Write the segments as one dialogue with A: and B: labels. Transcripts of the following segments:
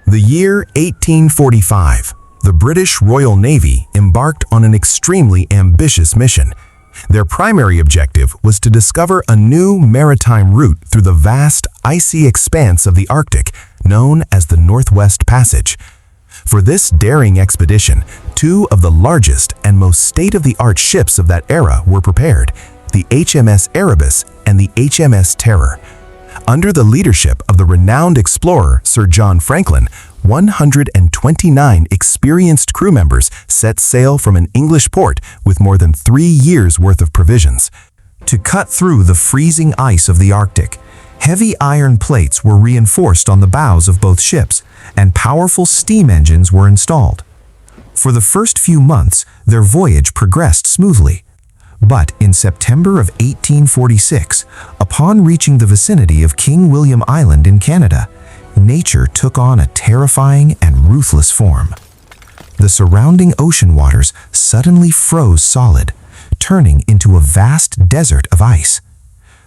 A: The year 1845. The British Royal Navy embarked on an extremely ambitious mission. Their primary objective was to discover a new maritime route through the vast, icy expanse of the Arctic, known as the Northwest Passage. For this daring expedition, two of the largest and most state-of-the-art ships of that era were prepared, the HMS Erebus and the HMS Terror. Under the leadership of the renowned explorer Sir John Franklin, 129 experienced crew members set sail from an English port with more than 3 years' worth of provisions. To cut through the freezing ice of the Arctic, heavy iron plates were reinforced on the bows of both ships, and powerful steam engines were installed. For the first few months, their voyage progressed smoothly. But in September of 1846, upon reaching the vicinity of King William Island in Canada, nature took on a terrifying and ruthless form. The surrounding ocean waters suddenly froze solid, turning into a vast desert of ice.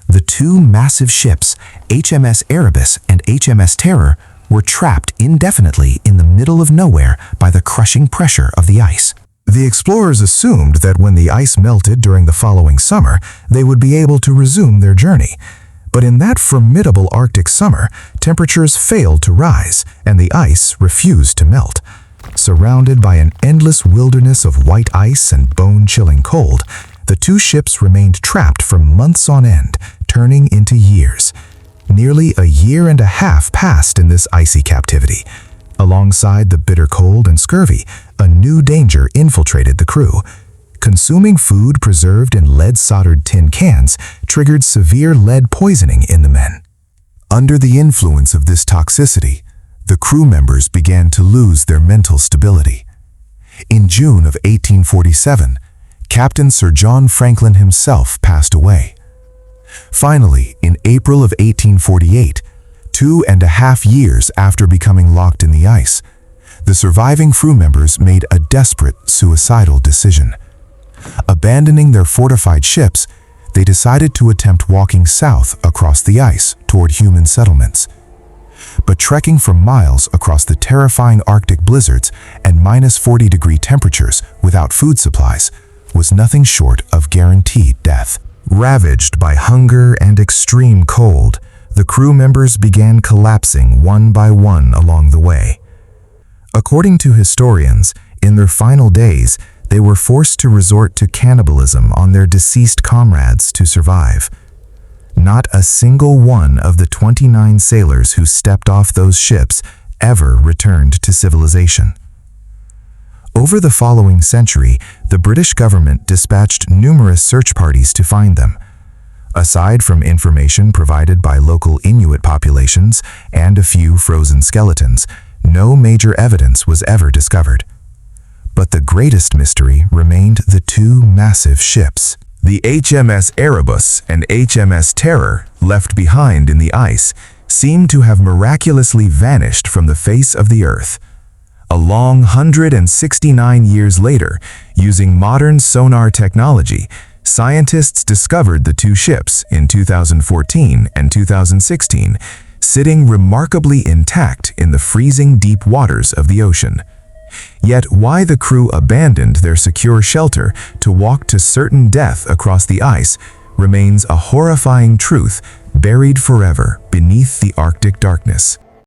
A: The two massive ships, HMS Erebus and HMS Terror, were trapped indefinitely in the middle of nowhere by the crushing pressure of the ice. The explorers assumed that when the ice melted during the following summer, they would be able to resume their journey. But in that formidable Arctic summer, temperatures failed to rise, and the ice refused to melt. Surrounded by an endless wilderness of white ice and bone-chilling cold, the two ships remained trapped for months on end, turning into years. Nearly a year and a half passed in this icy captivity. Alongside the bitter cold and scurvy, a new danger infiltrated the crew. Consuming food preserved in lead-soldered tin cans triggered severe lead poisoning in the men. Under the influence of this toxicity, the crew members began to lose their mental stability. In June of 1847, Captain Sir John Franklin himself passed away. Finally, in April of 1848, 2.5 years after becoming locked in the ice, the surviving crew members made a desperate, suicidal decision. Abandoning their fortified ships, they decided to attempt walking south across the ice toward human settlements. But trekking for miles across the terrifying Arctic blizzards and -40-degree temperatures without food supplies was nothing short of guaranteed death. Ravaged by hunger and extreme cold, the crew members began collapsing one by one along the way. According to historians, in their final days, they were forced to resort to cannibalism on their deceased comrades to survive. Not a single one of the 29 sailors who stepped off those ships ever returned to civilization. Over the following century, the British government dispatched numerous search parties to find them. Aside from information provided by local Inuit populations and a few frozen skeletons, no major evidence was ever discovered. But the greatest mystery remained the two massive ships. The HMS Erebus and HMS Terror, left behind in the ice, seemed to have miraculously vanished from the face of the earth. A long 169 years later, using modern sonar technology, scientists discovered the two ships in 2014 and 2016, sitting remarkably intact in the freezing deep waters of the ocean. Yet why the crew abandoned their secure shelter to walk to certain death across the ice remains a horrifying truth buried forever beneath the Arctic darkness.